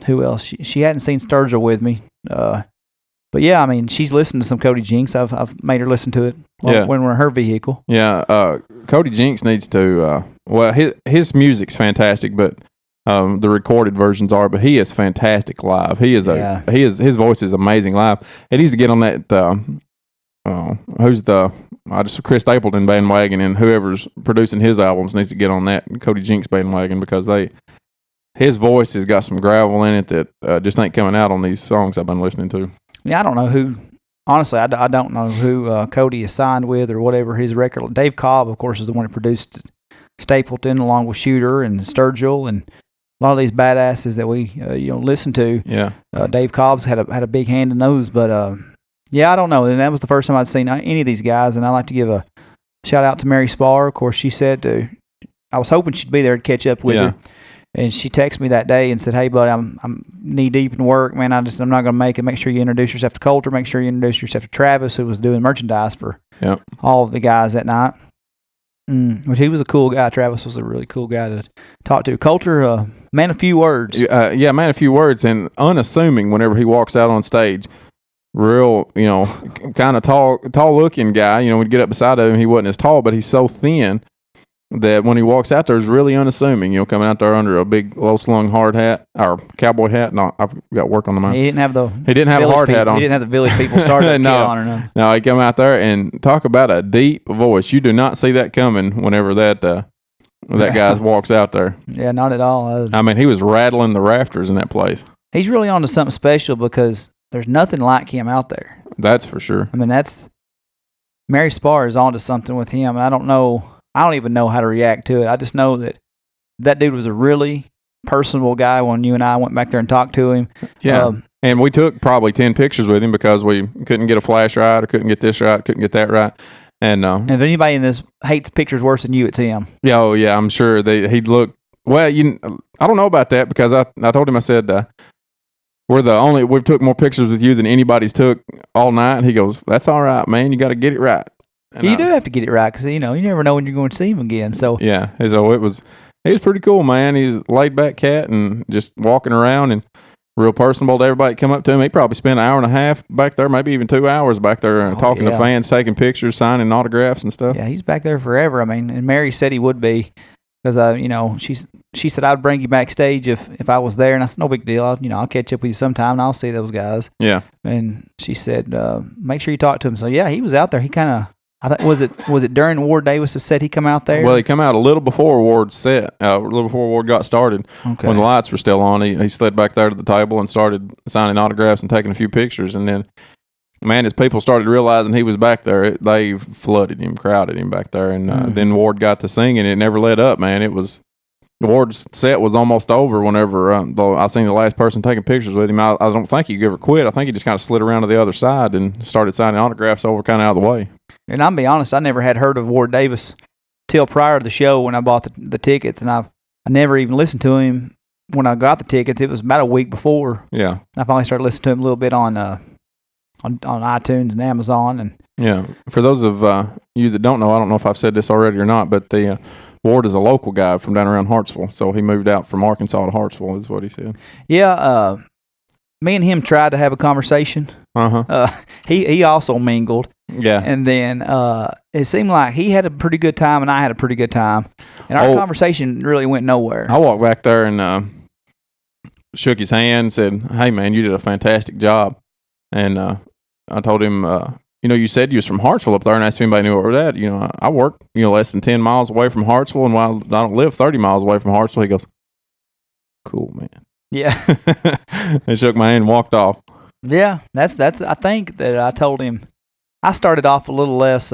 who else? She hadn't seen Sturgill with me. But yeah, I mean, she's listened to some Cody Jinks. I've made her listen to it when we're in her vehicle. Yeah, Cody Jinks needs to. His music's fantastic, but the recorded versions are. But he is fantastic live. His voice is amazing live. He needs to get on that. Chris Stapleton bandwagon, and whoever's producing his albums needs to get on that Cody Jinks bandwagon, because his voice has got some gravel in it that just ain't coming out on these songs I've been listening to. Yeah, I don't know who honestly, I don't know who Cody is signed with or whatever his record. Dave Cobb, of course, is the one that produced Stapleton along with Shooter and Sturgill and a lot of these badasses that we listen to. Yeah. Dave Cobb's had a big hand in those, but yeah, I don't know. And that was the first time I'd seen any of these guys, and I like to give a shout out to Mary Spar. Of course, she said I was hoping she'd be there to catch up with her. And she texted me that day and said, "Hey, buddy, I'm knee deep in work, man. I'm not going to make it. Make sure you introduce yourself to Colter. Make sure you introduce yourself to Travis, who was doing merchandise for all of the guys that night. Which he was a cool guy. Travis was a really cool guy to talk to. Colter, man, of few words. Yeah, man, of few words, and unassuming whenever he walks out on stage. Real, kind of tall looking guy. We'd get up beside him, he wasn't as tall, but he's so thin that when he walks out there, is really unassuming. Coming out there under a big low slung hard hat or cowboy hat. No, I've got work on the mind. He didn't have a hard hat on. He didn't have the village people started on or nothing. No, he come out there and talk about a deep voice. You do not see that coming whenever that guy walks out there. Yeah, not at all. I mean, he was rattling the rafters in that place. He's really on to something special because there's nothing like him out there. That's for sure. I mean, Mary Spar is on to something with him, and I don't even know how to react to it. I just know that dude was a really personable guy when you and I went back there and talked to him. Yeah. And we took probably 10 pictures with him because we couldn't get a flash right or couldn't get this right, couldn't get that right. And if anybody in this hates pictures worse than you, it's him. Yeah, oh yeah, I'm sure he'd look. Well, I don't know about that because I told him, I said, we've took more pictures with you than anybody's took all night. And he goes, "That's all right, man. You got to get it right." And you do have to get it right because you never know when you're going to see him again. So yeah, so he was pretty cool, man. He's a laid back cat and just walking around and real personable to everybody that come up to him. He probably spent an hour and a half back there, maybe even 2 hours back there talking to fans, taking pictures, signing autographs and stuff. Yeah, he's back there forever. I mean, and Mary said he would be because she said I'd bring you backstage if I was there, and I said no big deal. I'll catch up with you sometime and I'll see those guys. Yeah, and she said make sure you talk to him. So yeah, he was out there. He kind of. Was it during Ward Davis' set he come out there? Well, he come out a little before Ward's set, a little before Ward got started. Okay. When the lights were still on, he slid back there to the table and started signing autographs and taking a few pictures. And then, man, as people started realizing he was back there, they flooded him, crowded him back there. And then Ward got to singing. It never let up, man. Ward's set was almost over whenever I seen the last person taking pictures with him. I don't think he ever quit. I think he just kind of slid around to the other side and started signing autographs over kind of out of the way. And I'll be honest, I never had heard of Ward Davis till prior to the show when I bought the tickets, and I never even listened to him when I got the tickets. It was about a week before. Yeah, I finally started listening to him a little bit on iTunes and Amazon. And yeah, for those of you that don't know, I don't know if I've said this already or not, but the Ward is a local guy from down around Hartsville, so he moved out from Arkansas to Hartsville, is what he said. Yeah, me and him tried to have a conversation. He also mingled. Yeah. And then it seemed like he had a pretty good time and I had a pretty good time. And our conversation really went nowhere. I walked back there and shook his hand and said, "Hey, man, you did a fantastic job." And I told him, you said you was from Hartsville up there, and asked if anybody knew where we're at. I work, less than 10 miles away from Hartsville, and while I don't live 30 miles away from Hartsville, he goes, "Cool, man." Yeah. And shook my hand and walked off. Yeah, that's. I think that I told him. I started off a little less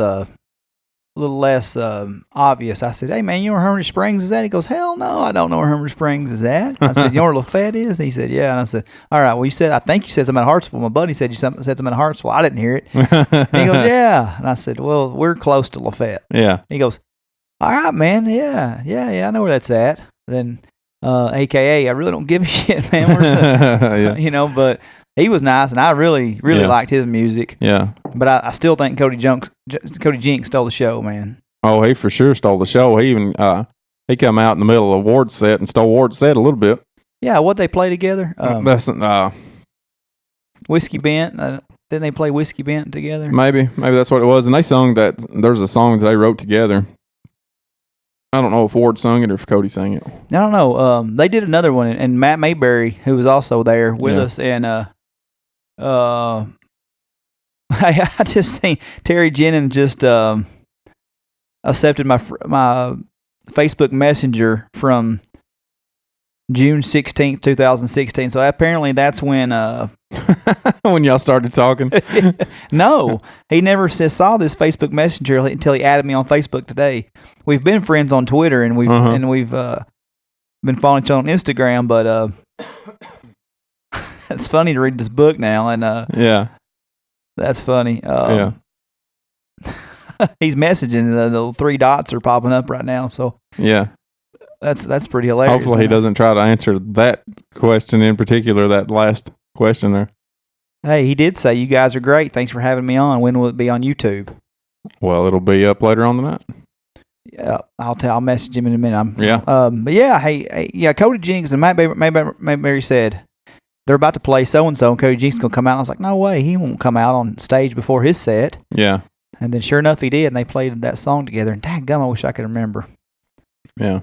obvious. I said, "Hey, man, you know where Hermitage Springs is at?" He goes, "Hell no, I don't know where Hermitage Springs is at." I said, "You know where Lafayette is?" And he said, "Yeah." And I said, "All right, well, I think you said something about Hartsville. My buddy said said something about Hartsville. I didn't hear it." And he goes, "Yeah." And I said, "Well, we're close to Lafayette." Yeah. He goes, "All right, man. Yeah, I know where that's at." Then, AKA, I really don't give a shit, man. Where's the, yeah. But he was nice, and I really liked his music. Yeah. But I still think Cody Jinks stole the show, man. Oh, he for sure stole the show. He even he come out in the middle of Ward's set and stole Ward's set a little bit. Yeah, what they play together? That's Whiskey Bent. Didn't they play Whiskey Bent together? Maybe that's what it was. And they sung that. There's a song that they wrote together. I don't know if Ward sung it or if Cody sang it. I don't know. They did another one, and Matt Mayberry, who was also there with us, and I just seen Terry Jennings just accepted my Facebook Messenger from June 16th, 2016. So apparently that's when When y'all started talking? No, he never saw this Facebook Messenger until he added me on Facebook today. We've been friends on Twitter, and we've been following each other on Instagram, but it's funny to read this book now, and yeah, that's funny. Yeah. He's messaging, the little 3 dots are popping up right now, so yeah. That's pretty hilarious. Hopefully he doesn't try to answer that question in particular, that last question there. Hey, he did say, you guys are great. Thanks for having me on. When will it be on YouTube? Well, it'll be up later on tonight. Yeah, I'll message him in a minute. Yeah. But yeah, hey, Cody Jinks and Mary said they're about to play so-and-so, and Cody Jinks is going to come out. And I was like, no way, he won't come out on stage before his set. Yeah. And then sure enough, he did, and they played that song together. And dadgum, I wish I could remember. Yeah.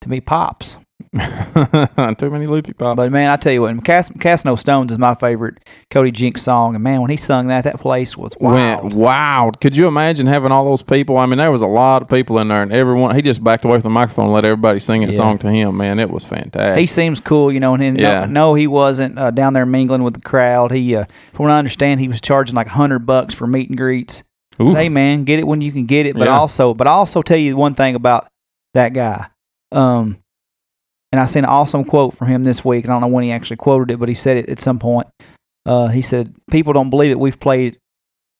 To me, Pops. Too many loopy pops. But man, I tell you what, Cast No Stones is my favorite Cody Jinks song. And man, when he sung that place was wild. Went wild. Could you imagine having all those people? I mean, there was a lot of people in there, and everyone, he just backed away from the microphone and let everybody sing a song to him. Man, it was fantastic. He seems cool, and no, he wasn't down there mingling with the crowd. He, from what I understand, he was charging like $100 for meet and greets. Oof. Hey man, get it when you can get it. But also tell you one thing about that guy. And I seen an awesome quote from him this week. I don't know when he actually quoted it, but he said it at some point. He said, people don't believe it. We've played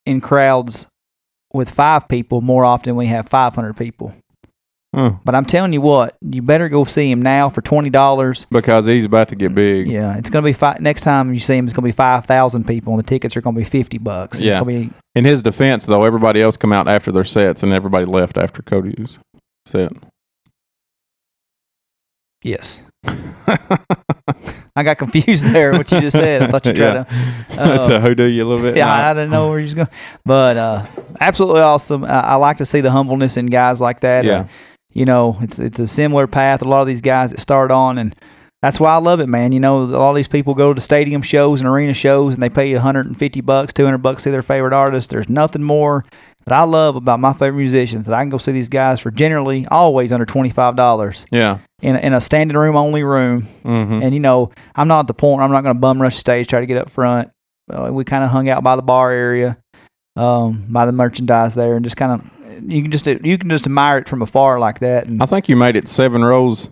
in crowds with 5 people more often than we have 500 people. But I'm telling you what, you better go see him now for $20. Because he's about to get big. Yeah, it's going to be next time you see him, it's going to be 5,000 people, and the tickets are going to be $50. Yeah. It's gonna be, in his defense, though, everybody else come out after their sets, and everybody left after Cody's set. Yes. I got confused there what you just said. I thought you tried to hoodoo you a little bit. Yeah, I didn't know where you was going. But absolutely awesome. I like to see the humbleness in guys like that. Yeah. It's a similar path a lot of these guys that start on, and that's why I love it, man. A lot of these people go to stadium shows and arena shows, and they pay you $150, $200 to see their favorite artist. There's nothing more that I love about my favorite musicians that I can go see these guys for generally always under $25. Yeah. In a standing room only room. Mm-hmm. And I'm not at the point where I'm not going to bum rush the stage, try to get up front. We kind of hung out by the bar area, by the merchandise there, and just kind of you can just admire it from afar like that. And I think you made it 7 rows.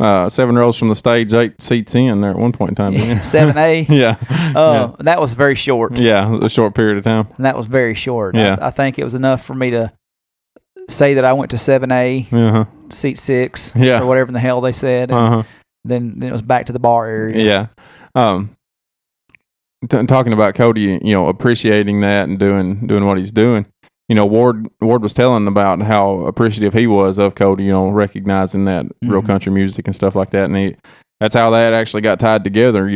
7 rows from the stage, 8 seats in there at one point in time. Yeah, 7A. Yeah. That was very short. Yeah, a short period of time. And that was very short. Yeah. I think it was enough for me to say that I went to 7A, seat 6, or whatever in the hell they said. And then it was back to the bar area. Yeah. Talking about Cody, appreciating that and doing what he's doing. Ward was telling about how appreciative he was of Cody, recognizing that real country music and stuff like that. And that's how that actually got tied together.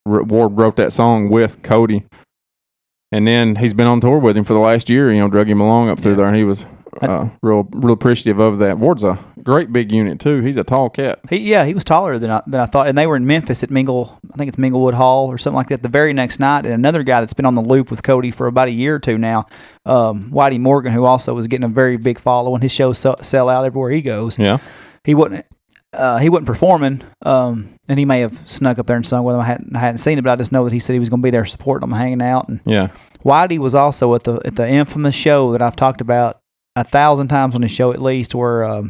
Ward wrote that song with Cody. And then he's been on tour with him for the last year, drug him along up through there. And he was real appreciative of that. Ward's a great big unit, too. He's a tall cat. He was taller than I thought. And they were in Memphis at I think it's Minglewood Hall or something like that, the very next night. And another guy that's been on the loop with Cody for about a year or two now, Whitey Morgan, who also was getting a very big following. His shows sell out everywhere he goes. Yeah. He wasn't performing, and he may have snuck up there and sung with him. I hadn't seen it, but I just know that he said he was going to be there supporting them, hanging out. And Whitey was also at the infamous show that I've talked about 1,000 times on his show at least, where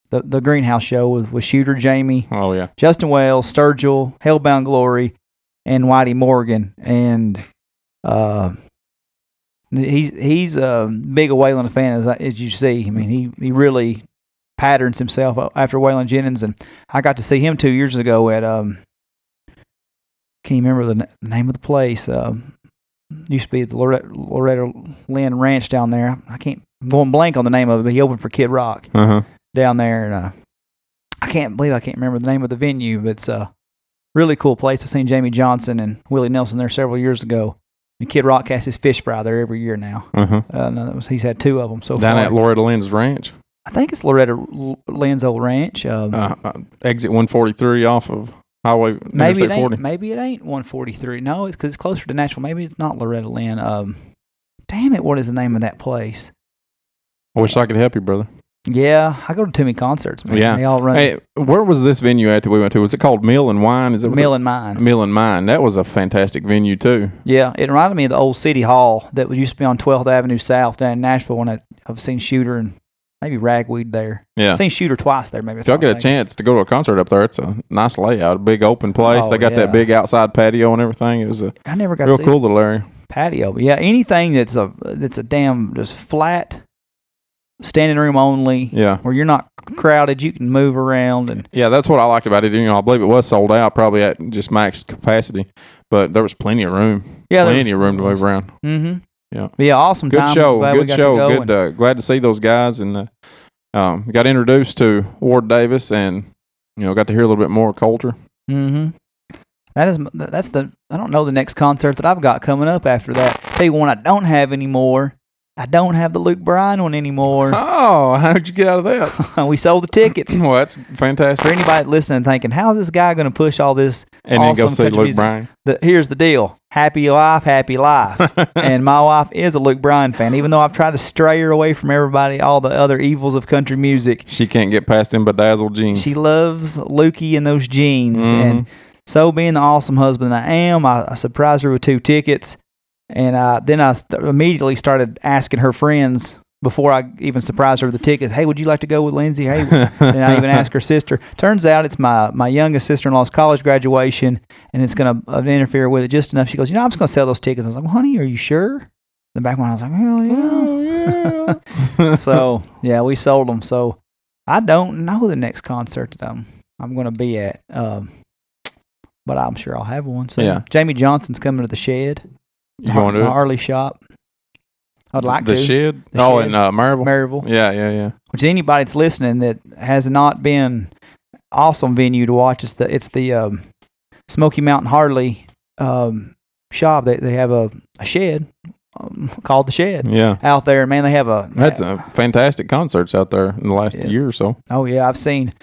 the Greenhouse show with Shooter Jamie, Justin Wells, Sturgill, Hellbound Glory, and Whitey Morgan. And he's a big a Waylon fan as you see. I mean, he really patterns himself after Waylon Jennings, and I got to see him 2 years ago at can't you remember the name of the place? Used to be at the Loretta Lynn Ranch down there. I'm going blank on the name of it, but he opened for Kid Rock down there, and I can't remember the name of the venue, but it's a really cool place. I've seen Jamie Johnson and Willie Nelson there several years ago. And Kid Rock has his fish fry there every year now. He's had 2 of them so far. Down at Loretta Lynn's ranch? I think it's Loretta Lynn's old ranch. Exit 143 off of Highway maybe 40. Maybe it ain't 143. No, it's because it's closer to Nashville. Maybe it's not Loretta Lynn. Damn it, what is the name of that place? I wish I could help you, brother. Yeah, I go to too many concerts, man. Yeah. They all run. Hey, where was this venue at that we went to? Was it called Mill and Wine? Is it Mill and Mine. Mill and Mine. That was a fantastic venue too. Yeah, it reminded me of the old City Hall that used to be on 12th Avenue South down in Nashville. When I've seen Shooter and maybe Ragweed there. Yeah. I've seen Shooter twice there. Maybe If y'all get a chance to go to a concert up there, it's a nice layout, a big open place. Oh, They got that big outside patio and everything. It was a I never got real to see cool little area. patio. But yeah, anything that's a damn just flat, standing room only. Yeah. Where you're not crowded, you can move around and. Yeah, that's what I liked about it. I believe it was sold out, probably at just max capacity, but there was plenty of room. Yeah, plenty of room to move around. Mm-hmm. Yeah. But yeah, awesome Good time. show. Glad we Good got show. to go Good. Glad to see those guys, and got introduced to Ward Davis, and got to hear a little bit more of Colter. Mm-hmm. That's the I don't know the next concert that I've got coming up after that. Tell you one I don't have anymore. I don't have the Luke Bryan one anymore. Oh, how'd you get out of that? We sold the tickets. Well, that's fantastic. For anybody listening thinking, how is this guy going to push all this And awesome then go see country Luke music? Bryan. Here's the deal. Happy life. And my wife is a Luke Bryan fan. Even though I've tried to stray her away from everybody, all the other evils of country music. She can't get past them bedazzled jeans. She loves Lukey and those jeans. Mhm. And so being the awesome husband I am, I surprised her with 2 tickets. And then I immediately started asking her friends before I even surprised her with the tickets. Hey, would you like to go with Lindsay? Hey, and I even asked her sister. Turns out it's my youngest sister-in-law's college graduation, and it's going to interfere with it just enough. She goes, I'm just going to sell those tickets. I was like, well, honey, are you sure? In the back of my mind, I was like, hell yeah. So, yeah, we sold them. So, I don't know the next concert that I'm going to be at, but I'm sure I'll have one. So, Yeah. Jamie Johnson's coming to the Shed. You going to the it? Harley shop. I'd like The to. Shed? The Oh, Shed. in Maryville? Maryville. Yeah. Which anybody that's listening that has not been awesome venue to watch, it's the Smoky Mountain Harley shop. They have a shed called the Shed Yeah. out there. Man, they have That's fantastic concerts out there in the last year or so. Oh yeah, I've seen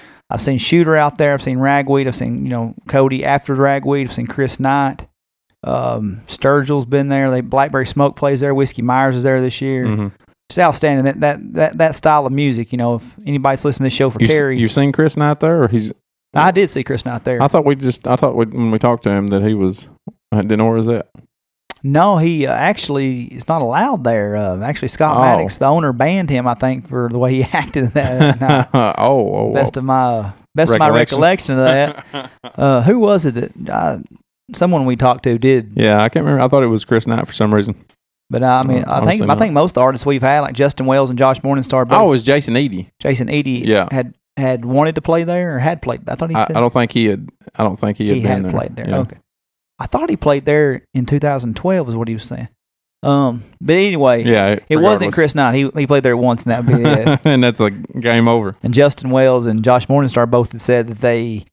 Shooter out there. I've seen Ragweed. I've seen Cody after Ragweed. I've seen Chris Knight. Sturgill's been there. Blackberry Smoke plays there. Whiskey Myers is there this year. Mm-hmm. Just outstanding. That style of music. If anybody's listening to this show for Terry, You've seen Chris Knight there, or he's? I did see Chris Knight there. I thought when we talked to him that he was. Didn't know where was that? No, he actually is not allowed there. Actually, Scott Maddox, the owner, banned him. I think for the way he acted in that night. Best of my recollection of that. Who was it that? Someone we talked to did. Yeah, I can't remember. I thought it was Chris Knight for some reason. But I think most of the artists we've had, like Justin Wells and Josh Morningstar. Both. Oh, it was Jason Eady. Jason Eady. Yeah. had wanted to play there or had played. I thought he said. I don't think he had. I don't think he had been there. Played there. Yeah. Okay. I thought he played there in 2012. Is what he was saying. But anyway, yeah, it wasn't Chris Knight. He played there once, and that would be it. And that's a game over. And Justin Wells and Josh Morningstar both had said that they.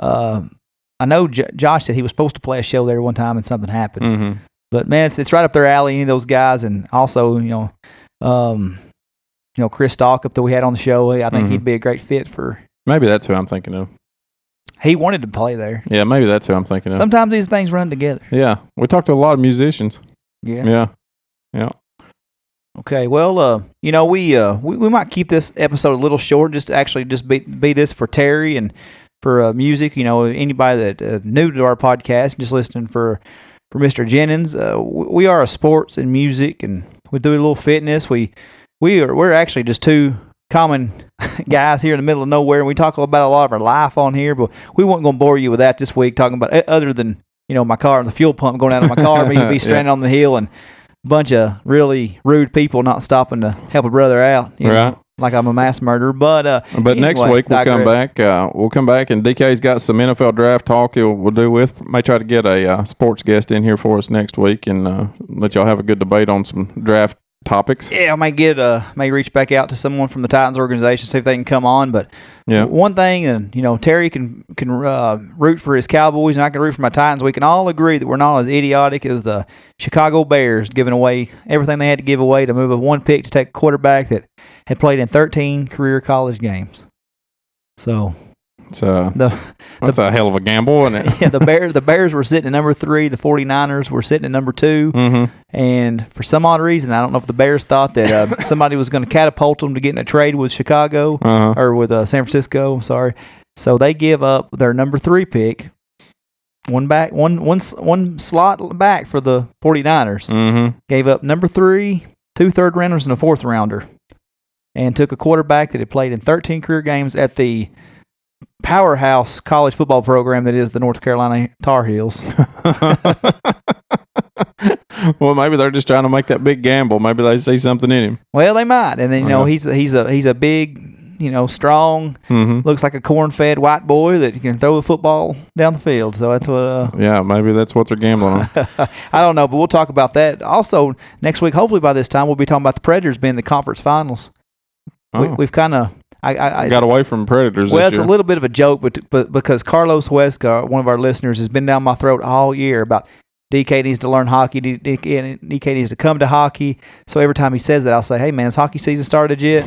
I know Josh said he was supposed to play a show there one time and something happened. Mm-hmm. But man, it's right up their alley. Any of those guys, and also Chris Stalkup that we had on the show. I think he'd be a great fit for. Maybe that's who I'm thinking of. He wanted to play there. Yeah, maybe that's who I'm thinking of. Sometimes these things run together. Yeah, we talked to a lot of musicians. Yeah. Okay, well, we might keep this episode a little short, just be this for Terry and for music. Anybody that new to our podcast, just listening for Mr. Jennings. We are a sports and music, and we do a little fitness. We're actually just two common guys here in the middle of nowhere, and we talk about a lot of our life on here, but we weren't going to bore you with that this week, talking about other than my car and the fuel pump going out of my car, me to be stranded on the hill, and a bunch of really rude people not stopping to help a brother out, right? Like I'm a mass murderer. But anyway, next week we'll come back. We'll come back, and DK's got some NFL draft talk we'll do with. May try to get a sports guest in here for us next week, and let y'all have a good debate on some draft topics. Yeah, I may reach back out to someone from the Titans organization, see if they can come on. But one thing, and Terry can root for his Cowboys, and I can root for my Titans. We can all agree that we're not as idiotic as the Chicago Bears, giving away everything they had to give away to move a one pick to take a quarterback that had played in 13 career college games. So So that's a hell of a gamble, isn't it? Yeah, the Bears were sitting at number 3. The 49ers were sitting at number 2. Mm-hmm. And for some odd reason, I don't know if the Bears thought that somebody was going to catapult them to getting a trade with Chicago or with San Francisco. I'm sorry. So they give up their number 3 pick, one slot back for the 49ers. Mm-hmm. Gave up number 3, 2 third-rounders, and a 4th-rounder. And took a quarterback that had played in 13 career games at the powerhouse college football program that is the North Carolina Tar Heels. Well, maybe they're just trying to make that big gamble. Maybe they see something in him. Well, they might. And then, he's a big, strong, looks like a corn-fed white boy that can throw the football down the field. So that's what... yeah, maybe that's what they're gambling on. I don't know, but we'll talk about that. Also, next week, hopefully by this time, we'll be talking about the Predators being in the conference finals. We've kind of... I got away from Predators Well, this it's year. a little bit of a joke, but because Carlos Huesca, one of our listeners, has been down my throat all year about DK needs to learn hockey, DK needs to come to hockey. So every time he says that, I'll say, hey, man, has hockey season started yet?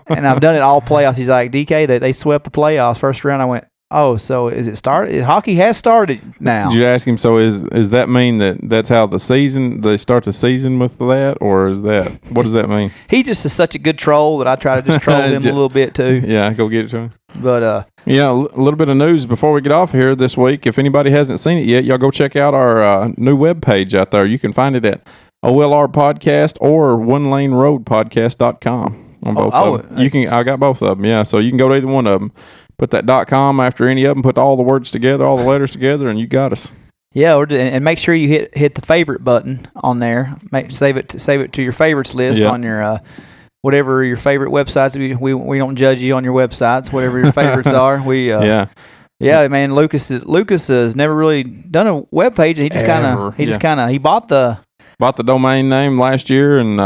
And I've done it all playoffs. He's like, DK, they swept the playoffs first round. I went, oh, so is it started? Hockey has started now. Did you ask him, so is that mean that's how they start the season with that, or what does that mean? He just is such a good troll that I try to just troll him a little bit too. Yeah, go get it to him. But yeah, a little bit of news before we get off here this week. If anybody hasn't seen it yet, y'all go check out our new webpage out there. You can find it at OLR Podcast or OneLaneRoadPodcast.com on both of them. I got both of them, yeah. So you can go to either one of them. Put that .com after any of them, put all the words together, all the letters together, and you got us. Yeah, and make sure you hit the favorite button on there. Save it to your favorites list on your whatever your favorite websites. We don't judge you on your websites. Whatever your favorites are, yeah, man. Lucas has never really done a web page. He just kind of he bought the domain name last year and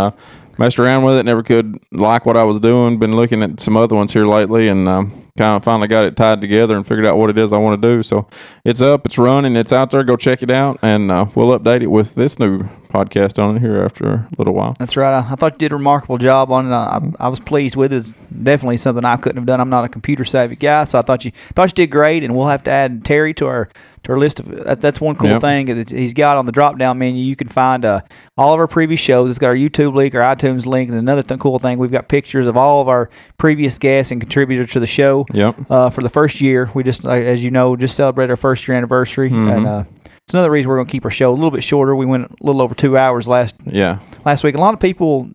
messed around with it. Never could like what I was doing. Been looking at some other ones here lately, and kind of finally got it tied together and figured out what it is I want to do. So it's up, it's running, it's out there. Go check it out, and we'll update it with this new podcast on it here after a little while. That's right. I thought you did a remarkable job on it. I was pleased with it. It's definitely something I couldn't have done. I'm not a computer savvy guy, so I thought you did great, and we'll have to add Terry to our list of that's one cool thing that he's got on the drop down menu. You can find all of our previous shows. It's got our YouTube link, our iTunes link, and another cool thing, we've got pictures of all of our previous guests and contributors to the show. For the first year. We just, as you know, just celebrated our first year anniversary, and it's another reason we're going to keep our show a little bit shorter. We went a little over 2 hours last week. A lot of people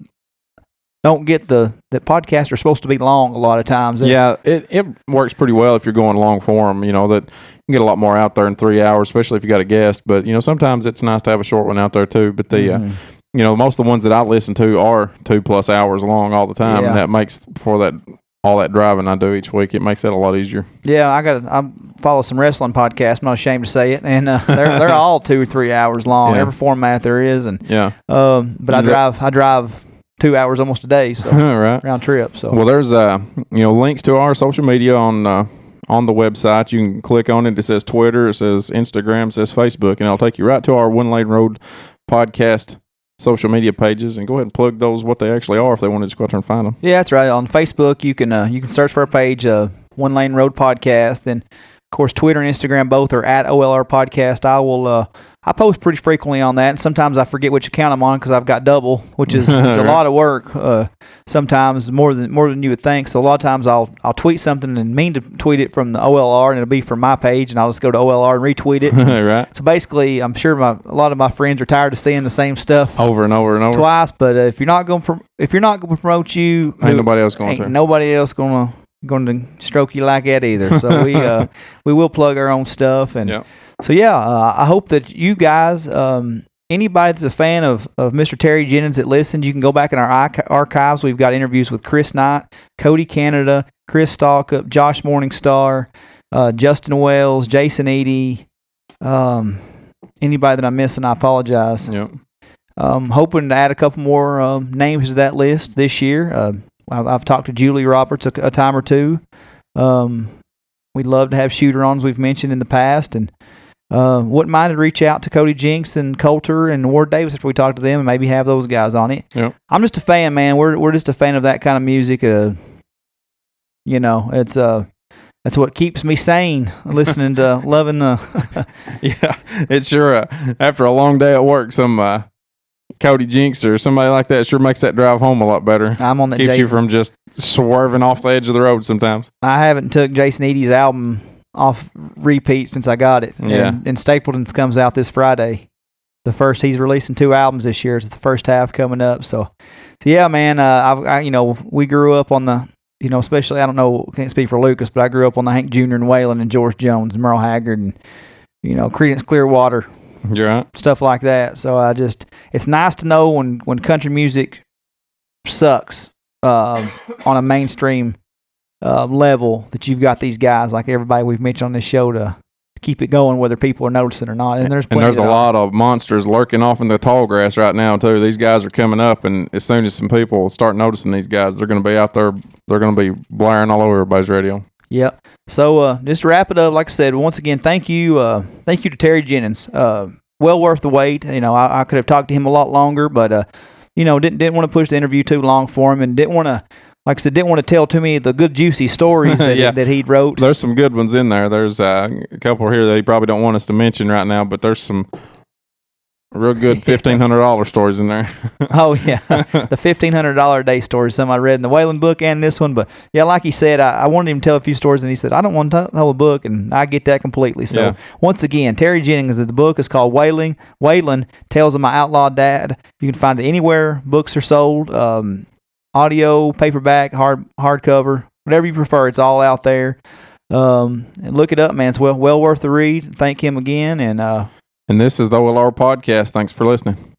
don't get that podcasts are supposed to be long a lot of times. It works pretty well if you're going long form. That you can get a lot more out there in 3 hours, especially if you got a guest. But sometimes it's nice to have a short one out there too. But most of the ones that I listen to are 2+ hours long all the time, and that makes for all that driving I do each week, it makes that a lot easier. Yeah, I follow some wrestling podcasts. I'm not ashamed to say it, and they're all 2 or 3 hours long, every format there is, and but I drive 2 hours almost a day, so right. round trip. So there's links to our social media on the website. You can click on it. It says Twitter, it says Instagram, it says Facebook, and it'll take you right to our One Lane Road podcast social media pages, and go ahead and plug those what they actually are if they want to just go out there and find them. Yeah, that's right. On Facebook, you can search for our page, One Lane Road Podcast. Then, of course, Twitter and Instagram both are at OLR Podcast. I post pretty frequently on that, and sometimes I forget which account I'm on because I've got double, which is it's a lot of work. Sometimes more than you would think. So a lot of times I'll tweet something and mean to tweet it from the OLR, and it'll be from my page, and I'll just go to OLR and retweet it. Right. So basically, I'm sure a lot of my friends are tired of seeing the same stuff over and over and over twice. But if you're not going to promote you, ain't nobody else going to. Nobody else going to stroke you like that either. So we will plug our own stuff, and so I hope that you guys, anybody that's a fan of Mr. Terry Jennings that listened, you can go back in our archives. We've got interviews with Chris Knight, Cody Canada, Chris Stalkup, Josh Morningstar, Justin Wells, Jason Eady. Anybody that I'm missing, I apologize. Hoping to add a couple more names to that list this year. I've talked to Julie Roberts a time or two. We'd love to have shooter-ons we've mentioned in the past, and wouldn't mind to reach out to Cody Jinks and Colter and Ward Davis after we talk to them and maybe have those guys on it. I'm just a fan, man. We're just a fan of that kind of music. It's that's what keeps me sane. Listening to loving the. Yeah, it's sure. After a long day at work, some Cody Jinks or somebody like that sure makes that drive home a lot better. I'm on that. Keeps you from just swerving off the edge of the road sometimes. I haven't took Jason Eady's album off repeat since I got it. Yeah. And Stapleton's comes out this Friday. He's releasing 2 albums this year. It's the first half coming up. So yeah, man. We grew up on the. Especially, I don't know, can't speak for Lucas, but I grew up on the Hank Jr. and Waylon and George Jones and Merle Haggard and, Creedence Clearwater. You're right. Stuff like that. So it's nice to know when country music sucks on a mainstream level that you've got these guys like everybody we've mentioned on this show to keep it going, whether people are noticing or not. And there's a lot of monsters lurking off in the tall grass right now too. These guys are coming up, and as soon as some people start noticing these guys, they're going to be out there. They're going to be blaring all over everybody's radio. Yep. So just to wrap it up, like I said, once again, thank you to Terry Jennings. Well worth the wait. I could have talked to him a lot longer, but didn't want to push the interview too long for him, and didn't want to tell too many of the good juicy stories that that he wrote. There's some good ones in there. There's a couple here that he probably don't want us to mention right now, but there's some real good $1,500 stories in there. Oh yeah, the $1,500 a day stories. Some I read in the Waylon book and this one, but yeah, like he said, I wanted him to tell a few stories, and he said I don't want to tell a book, and I get that completely. So once again, Terry Jennings, the book is called Waylon Tales of My Outlaw Dad. You can find it anywhere books are sold. Audio, paperback, hardcover, whatever you prefer. It's all out there. And look it up, man. It's well worth the read. Thank him again. And this is the OLR Podcast. Thanks for listening.